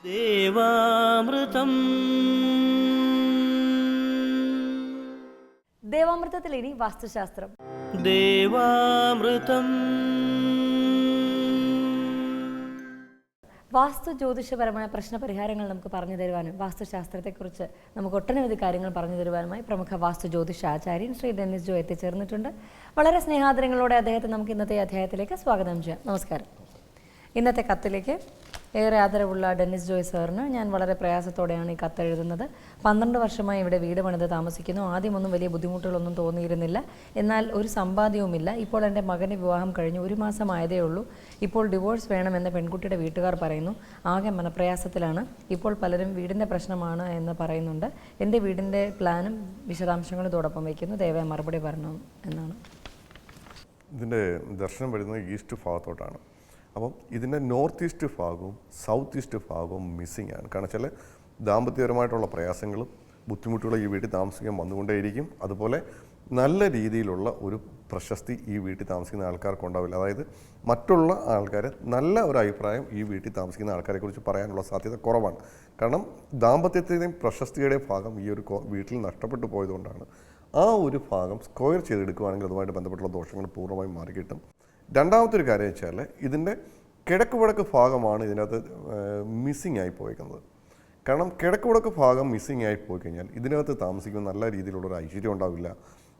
ദേവാമൃതം. ദേവാമൃതത്തിൽ ഇനി വാസ്തുശാസ്ത്രം. ദേവാമൃതം. വാസ്തു ജ്യോതിഷപരമായ പ്രശ്നപരിഹാരങ്ങൾ നമുക്ക് പറഞ്ഞു തരുവാനും വാസ്തുശാസ്ത്രത്തെക്കുറിച്ച് നമുക്ക് ഒട്ടനവധി കാര്യങ്ങൾ പറഞ്ഞു തരുവാനുമായി പ്രമുഖ വാസ്തു ജ്യോതിഷ ആചാര്യൻ ശ്രീ ഡെന്നിസ് ജോ എത്തിച്ചേർന്നിട്ടുണ്ട്. വളരെ സ്നേഹാദരങ്ങളോടെ അദ്ദേഹത്തെ നമുക്ക് ഇന്നത്തെ അധ്യായത്തിലേക്ക് സ്വാഗതം ചെയ്യാം. നമസ്കാരം. ഇന്നത്തെ കത്തിലേക്ക് ഏറെ ആദരവുള്ള ഡെന്നിസ് ജോയ് സാറിന് ഞാൻ വളരെ പ്രയാസത്തോടെയാണ് ഈ കത്തെഴുതുന്നത്. 12 വർഷമായി ഇവിടെ വീട് പണിത് താമസിക്കുന്നു. ആദ്യമൊന്നും വലിയ ബുദ്ധിമുട്ടുകളൊന്നും തോന്നിയിരുന്നില്ല. എന്നാൽ ഒരു സമ്പാദ്യവുമില്ല. ഇപ്പോൾ എൻ്റെ മകൻ്റെ വിവാഹം കഴിഞ്ഞ് 1 മാസമായതേ ഉള്ളൂ. ഇപ്പോൾ ഡിവോഴ്സ് വേണമെന്ന് പെൺകുട്ടിയുടെ വീട്ടുകാർ പറയുന്നു. ആകെ മനപ്രയാസത്തിലാണ്. ഇപ്പോൾ പലരും വീടിൻ്റെ പ്രശ്നമാണ് എന്ന് പറയുന്നുണ്ട്. എൻ്റെ വീടിൻ്റെ പ്ലാനും വിശദാംശങ്ങളും ഇതോടൊപ്പം വയ്ക്കുന്നു. ദയവായി മറുപടി പറയണം എന്നാണ്. ഇതിൻ്റെ ദർശനം വരുന്നത് ഈസ്റ്റ് ഭാഗത്തോട്ടാണ്. അപ്പം ഇതിൻ്റെ നോർത്ത് ഈസ്റ്റ് ഭാഗവും സൗത്ത് ഈസ്റ്റ് ഭാഗവും മിസ്സിംഗ് ആണ്. കാരണം വെച്ചാൽ ദാമ്പത്യപരമായിട്ടുള്ള പ്രയാസങ്ങളും ബുദ്ധിമുട്ടുകളും ഈ വീട്ടിൽ താമസിക്കാൻ വന്നുകൊണ്ടേയിരിക്കും. അതുപോലെ നല്ല രീതിയിലുള്ള ഒരു പ്രശസ്തി ഈ വീട്ടിൽ താമസിക്കുന്ന ആൾക്കാർക്ക് ഉണ്ടാവില്ല. അതായത് മറ്റുള്ള ആൾക്കാർ നല്ല ഒരു അഭിപ്രായം ഈ വീട്ടിൽ താമസിക്കുന്ന ആൾക്കാരെക്കുറിച്ച് പറയാനുള്ള സാധ്യത കുറവാണ്. കാരണം ദാമ്പത്യത്തിൻ്റെയും പ്രശസ്തിയുടെയും ഭാഗം ഈ ഒരു വീട്ടിൽ നഷ്ടപ്പെട്ടു പോയതുകൊണ്ടാണ്. ആ ഒരു ഭാഗം സ്ക്വയർ ചെയ്തെടുക്കുകയാണെങ്കിൽ അതുമായിട്ട് ബന്ധപ്പെട്ടുള്ള ദോഷങ്ങൾ പൂർണ്ണമായും മാറിക്കിട്ടും. രണ്ടാമത്തെ ഒരു കാര്യം വെച്ചാൽ ഇതിൻ്റെ കിഴക്ക് വടക്ക് ഭാഗമാണ് ഇതിനകത്ത് മിസ്സിംഗ് ആയി പോയിരിക്കുന്നത്. കാരണം കിഴക്ക് വടക്ക് ഭാഗം മിസ്സിംഗ് ആയി പോയി കഴിഞ്ഞാൽ ഇതിനകത്ത് താമസിക്കുന്ന നല്ല രീതിയിലുള്ളൊരു ഐശ്വര്യം ഉണ്ടാവില്ല.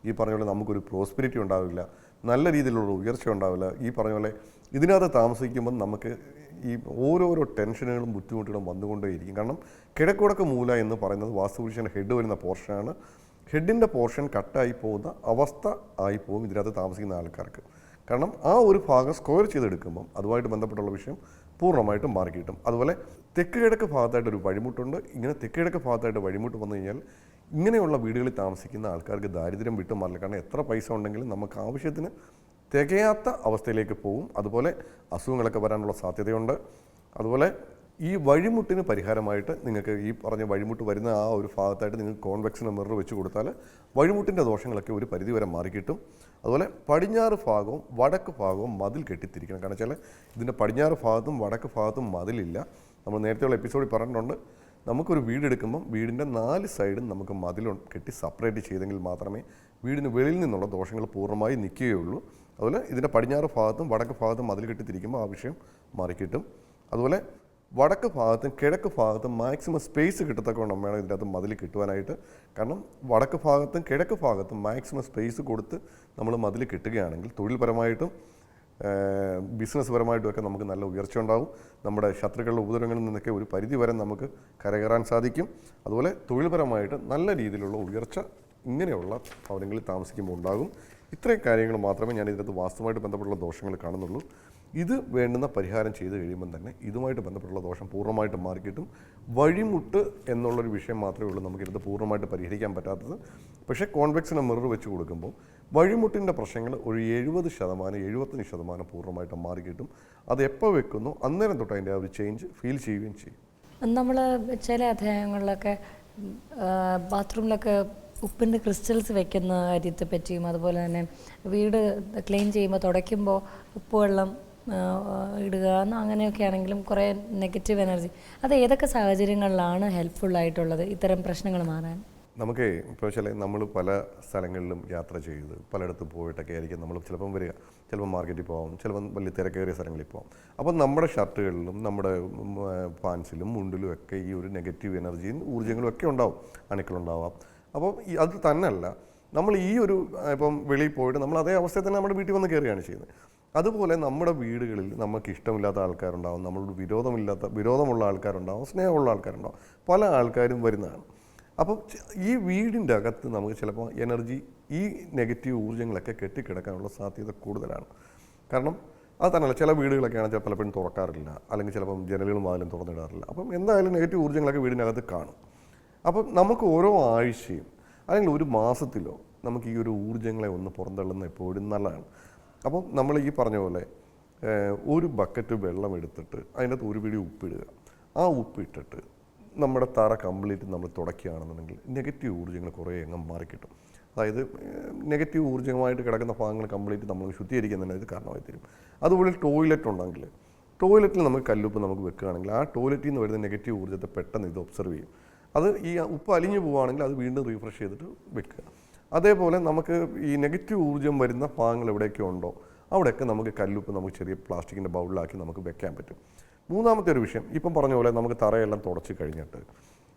ഈ പറഞ്ഞ പോലെ നമുക്കൊരു പ്രോസ്പെരിറ്റി ഉണ്ടാവില്ല. നല്ല രീതിയിലുള്ള ഉയർച്ച ഉണ്ടാവില്ല. ഈ പറഞ്ഞ പോലെ ഇതിനകത്ത് താമസിക്കുമ്പോൾ നമുക്ക് ഈ ഓരോരോ ടെൻഷനുകളും ബുദ്ധിമുട്ടുകളും വന്നുകൊണ്ടേയിരിക്കും. കാരണം കിഴക്ക് വടക്ക് മൂല എന്ന് പറയുന്നത് വാസ്തുപുരുഷൻ്റെ ഹെഡ് വരുന്ന പോർഷനാണ്. ഹെഡിൻ്റെ പോർഷൻ കട്ടായി പോകുന്ന അവസ്ഥ ആയി പോകും ഇതിനകത്ത് താമസിക്കുന്ന ആൾക്കാർക്ക്. കാരണം ആ ഒരു ഭാഗം സ്ക്വയർ ചെയ്തെടുക്കുമ്പം അതുമായിട്ട് ബന്ധപ്പെട്ടുള്ള വിഷയം പൂർണ്ണമായിട്ടും മാറിക്കിട്ടും. അതുപോലെ തെക്ക് കിഴക്ക് ഭാഗത്തായിട്ടൊരു വഴിമുട്ടുണ്ട്. ഇങ്ങനെ തെക്ക് കിഴക്ക് ഭാഗത്തായിട്ട് വഴിമുട്ട് വന്നു കഴിഞ്ഞാൽ ഇങ്ങനെയുള്ള വീടുകളിൽ താമസിക്കുന്ന ആൾക്കാർക്ക് ദാരിദ്ര്യം വിട്ടു മാറില്ല. കാരണം എത്ര പൈസ ഉണ്ടെങ്കിലും നമുക്ക് ആവശ്യത്തിന് തികയാത്ത അവസ്ഥയിലേക്ക് പോകും. അതുപോലെ അസുഖങ്ങളൊക്കെ വരാനുള്ള സാധ്യതയുണ്ട്. അതുപോലെ ഈ വഴിമുട്ടിന് പരിഹാരമായിട്ട് നിങ്ങൾക്ക് ഈ പറഞ്ഞ വഴിമുട്ട് വരുന്ന ആ ഒരു ഭാഗത്തായിട്ട് നിങ്ങൾക്ക് കോൺവെക്സിന് മിറർ വെച്ച് കൊടുത്താൽ വഴിമുട്ടിൻ്റെ ദോഷങ്ങളൊക്കെ ഒരു പരിധി വരെ മാറിക്കിട്ടും. അതുപോലെ പടിഞ്ഞാറ് ഭാഗവും വടക്ക് ഭാഗവും മതിൽ കെട്ടിത്തിരിക്കണം. കാരണം വെച്ചാൽ ഇതിൻ്റെ പടിഞ്ഞാറ് ഭാഗത്തും വടക്ക് ഭാഗത്തും മതിലില്ല. നമ്മൾ നേരത്തെയുള്ള എപ്പിസോഡിൽ പറഞ്ഞിട്ടുണ്ട്, നമുക്കൊരു വീടെടുക്കുമ്പം വീടിൻ്റെ 4 സൈഡും നമുക്ക് മതിൽ കെട്ടി സെപ്പറേറ്റ് ചെയ്തെങ്കിൽ മാത്രമേ വീടിന് വെളിയിൽ നിന്നുള്ള ദോഷങ്ങൾ പൂർണ്ണമായി നിൽക്കുകയുള്ളൂ. അതുപോലെ ഇതിൻ്റെ പടിഞ്ഞാറ് ഭാഗത്തും വടക്ക് ഭാഗത്തും മതിൽ കെട്ടിത്തിരിക്കുമ്പോൾ ആ വിഷയം മാറിക്കിട്ടും. അതുപോലെ വടക്ക് ഭാഗത്തും കിഴക്ക് ഭാഗത്തും മാക്സിമം സ്പേസ് കിട്ടത്തക്കവണ്ണം വേണം ഇതിൻ്റെ അകത്ത് മതിൽ കിട്ടുവാനായിട്ട്. കാരണം വടക്ക് ഭാഗത്തും കിഴക്ക് ഭാഗത്തും മാക്സിമം സ്പേസ് കൊടുത്ത് നമ്മൾ മതിൽ കിട്ടുകയാണെങ്കിൽ തൊഴിൽപരമായിട്ടും ബിസിനസ് പരമായിട്ടുമൊക്കെ നമുക്ക് നല്ല ഉയർച്ച ഉണ്ടാകും. നമ്മുടെ ശത്രുക്കളുടെ ഉപദ്രവങ്ങളിൽ നിന്നൊക്കെ ഒരു പരിധി വരെ നമുക്ക് കരകയറാൻ സാധിക്കും. അതുപോലെ തൊഴിൽപരമായിട്ട് നല്ല രീതിയിലുള്ള ഉയർച്ച ഇങ്ങനെയുള്ള ഭവനങ്ങളിൽ താമസിക്കുമ്പോൾ ഉണ്ടാകും. ഇത്രയും കാര്യങ്ങൾ മാത്രമേ ഞാൻ ഇതിനകത്ത് വാസ്തുവുമായിട്ട് ബന്ധപ്പെട്ടുള്ള ദോഷങ്ങൾ കാണുന്നുള്ളൂ. ഇത് വേണ്ടുന്ന പരിഹാരം ചെയ്ത് കഴിയുമ്പം തന്നെ ഇതുമായിട്ട് ബന്ധപ്പെട്ടുള്ള ദോഷം പൂർണ്ണമായിട്ട് മാറിക്കിട്ടും. വഴിമുട്ട് എന്നുള്ളൊരു വിഷയം മാത്രമേ ഉള്ളൂ നമുക്കിത് പൂർണ്ണമായിട്ട് പരിഹരിക്കാൻ പറ്റാത്തത്. പക്ഷേ കോൺവെക്സിന് മിറർ വെച്ച് കൊടുക്കുമ്പോൾ വഴിമുട്ടിൻ്റെ പ്രശ്നങ്ങൾ ഒരു 70-75% പൂർണ്ണമായിട്ട് മാറിക്കിട്ടും. അത് എപ്പോൾ വെക്കുന്നു അന്നേരം തൊട്ട് അതിൻ്റെ ആ ഒരു ചേഞ്ച് ഫീൽ ചെയ്യുകയും ചെയ്യും. നമ്മൾ ചില അധ്യായങ്ങളിലൊക്കെ ബാത്റൂമിലൊക്കെ ഉപ്പിൻ്റെ ക്രിസ്റ്റൽസ് വെക്കുന്ന കാര്യത്തെ പറ്റിയും അതുപോലെ തന്നെ വീട് ക്ലീൻ ചെയ്യുമ്പോൾ തുടയ്ക്കുമ്പോൾ ഉപ്പുവെള്ളം ഇടുക അങ്ങനെയൊക്കെ ആണെങ്കിലും കുറേ നെഗറ്റീവ് എനർജി, അത് ഏതൊക്കെ സാഹചര്യങ്ങളിലാണ് ഹെൽപ്ഫുള്ളായിട്ടുള്ളത് ഇത്തരം പ്രശ്നങ്ങൾ മാറാൻ? നമുക്ക് ഇപ്പോൾ ചില നമ്മൾ പല സ്ഥലങ്ങളിലും യാത്ര ചെയ്ത് പലയിടത്തും പോയിട്ടൊക്കെ ആയിരിക്കും നമ്മൾ ചിലപ്പം വരിക. ചിലപ്പോൾ മാർക്കറ്റിൽ പോകാം, ചിലപ്പം വലിയ തിരക്കേറിയ സ്ഥലങ്ങളിൽ പോകാം. അപ്പം നമ്മുടെ ഷർട്ടുകളിലും നമ്മുടെ പാൻസിലും മുണ്ടിലും ഒക്കെ ഈ ഒരു നെഗറ്റീവ് എനർജിയും ഊർജ്ജങ്ങളും ഒക്കെ ഉണ്ടാവും, അണുക്കളുണ്ടാവാം. അപ്പോൾ അത് തന്നെയല്ല, നമ്മൾ ഈ ഒരു ഇപ്പം വെളിയിൽ പോയിട്ട് നമ്മൾ അതേ അവസ്ഥയിൽ തന്നെ നമ്മുടെ വീട്ടിൽ വന്ന് കയറുകയാണ് ചെയ്യുന്നത്. അതുപോലെ നമ്മുടെ വീടുകളിൽ നമുക്ക് ഇഷ്ടമില്ലാത്ത ആൾക്കാരുണ്ടാവും, നമ്മളോട് വിരോധമുള്ള ആൾക്കാരുണ്ടാവും, സ്നേഹമുള്ള ആൾക്കാരുണ്ടാവും, പല ആൾക്കാരും വരുന്നതാണ്. അപ്പം ഈ വീടിൻ്റെ അകത്ത് നമുക്ക് ചിലപ്പോൾ എനർജി ഈ നെഗറ്റീവ് ഊർജ്ജങ്ങളൊക്കെ കെട്ടിക്കിടക്കാനുള്ള സാധ്യത കൂടുതലാണ്. കാരണം അത് തന്നെയല്ല, ചില വീടുകളൊക്കെ ആണെങ്കിൽ പലപ്പോഴും തുറക്കാറില്ല, അല്ലെങ്കിൽ ചിലപ്പം ജനലുകളും വാതിലും തുറന്നിടാറില്ല. അപ്പം എന്തായാലും നെഗറ്റീവ് ഊർജ്ജങ്ങളൊക്കെ വീടിനകത്ത് കാണും. അപ്പം നമുക്ക് ഓരോ ആഴ്ചയും അല്ലെങ്കിൽ ഒരു മാസത്തിലോ നമുക്ക് ഈ ഒരു ഊർജ്ജങ്ങളെ ഒന്ന് പുറന്തള്ളുന്ന എപ്പോഴും നല്ലതാണ്. അപ്പം നമ്മൾ ഈ പറഞ്ഞ പോലെ ഒരു ബക്കറ്റ് വെള്ളം എടുത്തിട്ട് അതിനകത്ത് ഒരു പിടി ഉപ്പിടുക. ആ ഉപ്പിട്ടിട്ട് നമ്മുടെ തറ കംപ്ലീറ്റ് നമ്മൾ തുടയ്ക്കുകയാണെന്നുണ്ടെങ്കിൽ നെഗറ്റീവ് ഊർജ്ജങ്ങൾ കുറേ എങ്ങും മാറിക്കിട്ടും. അതായത് നെഗറ്റീവ് ഊർജ്ജമായിട്ട് കിടക്കുന്ന ഭാഗങ്ങൾ കംപ്ലീറ്റ് നമ്മൾ ശുദ്ധീകരിക്കുന്നതിന് ഇത് കാരണമായി തരും. അതുപോലെ ടോയ്ലറ്റ് ഉണ്ടെങ്കിൽ ടോയ്ലറ്റിൽ നമുക്ക് കല്ലുപ്പ് നമുക്ക് വെക്കുകയാണെങ്കിൽ ആ ടോയ്ലറ്റിൽ നിന്ന് വരുന്ന നെഗറ്റീവ് ഊർജ്ജത്തെ പെട്ടെന്ന് ഇത് ഒബ്സർവ് ചെയ്യും. അത് ഈ ഉപ്പ് അലിഞ്ഞു പോവുകയാണെങ്കിൽ അത് വീണ്ടും റീഫ്രഷ് ചെയ്തിട്ട് വെക്കുക. അതേപോലെ നമുക്ക് ഈ നെഗറ്റീവ് ഊർജ്ജം വരുന്ന ഭാഗങ്ങൾ എവിടെയൊക്കെ ഉണ്ടോ അവിടെയൊക്കെ നമുക്ക് കല്ലുപ്പ് നമുക്ക് ചെറിയ പ്ലാസ്റ്റിക്കിൻ്റെ ബൗളിലാക്കി നമുക്ക് വെക്കാൻ പറ്റും. മൂന്നാമത്തെ ഒരു വിഷയം, ഇപ്പം പറഞ്ഞ പോലെ നമുക്ക് തറയെല്ലാം തുടച്ച് കഴിഞ്ഞിട്ട്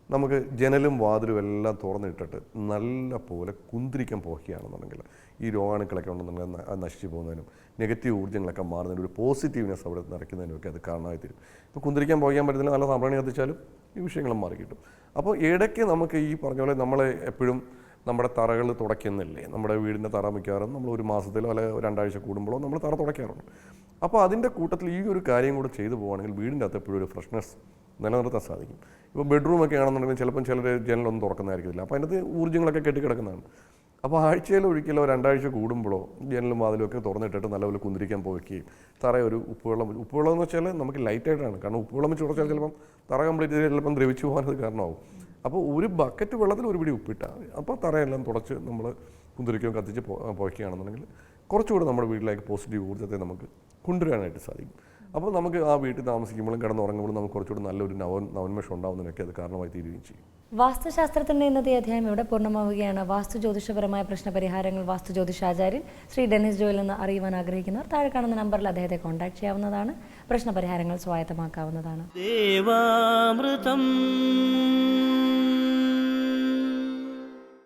നമുക്ക് ജനലും വാതിലും എല്ലാം തുറന്നിട്ടിട്ട് നല്ല പോലെ കുന്തിരിക്കാൻ പോവുകയാണെന്നുണ്ടെങ്കിൽ ഈ രോഗാണുക്കളൊക്കെ ഉണ്ടെന്നുണ്ടെങ്കിൽ അത് നശിച്ചു പോകുന്നതിനും നെഗറ്റീവ് ഊർജ്ജങ്ങളൊക്കെ മാറുന്നതിനും ഒരു പോസിറ്റീവ്നെസ് അവിടെ നിറയ്ക്കുന്നതിനൊക്കെ അത് കാരണമായി തരും. ഇപ്പോൾ കുന്തിരിക്കാൻ പോകാൻ പറ്റുന്നില്ല, നല്ല സാമ്പ്രാണി കത്തിച്ചാലും ഈ വിഷയങ്ങളും മാറി കിട്ടും. അപ്പോൾ ഇടയ്ക്ക് നമുക്ക് ഈ പറഞ്ഞ പോലെ നമ്മൾ എപ്പോഴും നമ്മുടെ തറകൾ തുടയ്ക്കുന്നില്ലേ, നമ്മുടെ വീടിൻ്റെ തറ മിക്കവാറും നമ്മൾ ഒരു മാസത്തിലോ അല്ലെങ്കിൽ 2 ആഴ്ച കൂടുമ്പോഴോ നമ്മൾ തറ തുടയ്ക്കാറുണ്ട്. അപ്പോൾ അതിൻ്റെ കൂട്ടത്തിൽ ഈ ഒരു കാര്യം കൂടെ ചെയ്തു പോകുകയാണെങ്കിൽ വീടിൻ്റെ അകത്ത് എപ്പോഴും ഒരു ഫ്രഷ്നെസ് നിലനിർത്താൻ സാധിക്കും. ഇപ്പോൾ ബെഡ്റൂമൊക്കെ ആണെന്നുണ്ടെങ്കിൽ ചിലപ്പം ചിലർ ജനലൊന്നും തുറക്കുന്നതായിരിക്കില്ല, അപ്പോൾ അതിനകത്ത് ഊർജ്ജങ്ങളൊക്കെ കെട്ടിക്കിടക്കുന്നതാണ്. അപ്പോൾ ആഴ്ചയിൽ ഒരിക്കലോ 2 ആഴ്ച കൂടുമ്പോഴോ ജനലും വാതിലും ഒക്കെ തുറന്നിട്ടിട്ട് നല്ലപോലെ കുന്തിരിക്കാൻ പോവുകയും തറ ഒരു ഉപ്പുവെള്ളം എന്ന് വെച്ചാൽ നമുക്ക് ലൈറ്റായിട്ടാണ്, കാരണം ഉപ്പുവെള്ളം വെച്ച് തുടച്ചാൽ ചിലപ്പം തറ കംപ്ലീറ്റ് ചിലപ്പം ദ്രവിച്ചു പോകാനത് കാരണമാവും. അപ്പോൾ ഒരു ബക്കറ്റ് വെള്ളത്തിൽ ഒരു പിടി ഉപ്പിട്ടാൽ മതി. അപ്പോൾ തറയെല്ലാം തുടച്ച് നമ്മൾ കുന്തിരിക്കുകയും കത്തിച്ച് പോവുകയാണെന്നുണ്ടെങ്കിൽ കുറച്ചുകൂടി നമ്മുടെ വീട്ടിലേക്ക് പോസിറ്റീവ് ഊർജ്ജത്തെ നമുക്ക് കൊണ്ടുവരാനായിട്ട് സാധിക്കും. അപ്പോൾ നമുക്ക് ആ വീട്ടിൽ താമസിക്കുമ്പോഴും കിടന്നുറങ്ങുമ്പോഴും നമുക്ക് കുറച്ചുകൂടി നല്ലൊരു നവോന്മേഷം ഉണ്ടാകുന്നതിനൊക്കെ അത് കാരണമായി തീരുകയും ചെയ്യും. വാസ്തുശാസ്ത്രത്തിൻ്റെ ഇന്നത്തെ അധ്യായം ഇവിടെ പൂർണ്ണമാവുകയാണ്. വാസ്തു ജ്യോതിഷപരമായ പ്രശ്നപരിഹാരങ്ങൾ വാസ്തു ജ്യോതിഷാചാര്യൻ ശ്രീ ഡെന്നിസ് ജോയിൽ നിന്ന് അറിയുവാൻ ആഗ്രഹിക്കുന്നവർ താഴെ കാണുന്ന നമ്പറിൽ അദ്ദേഹത്തെ കോൺടാക്ട് ചെയ്യാവുന്നതാണ്. പ്രശ്നപരിഹാരങ്ങൾ സ്വായത്തമാക്കാവുന്നതാണ്. ദേവാമൃതം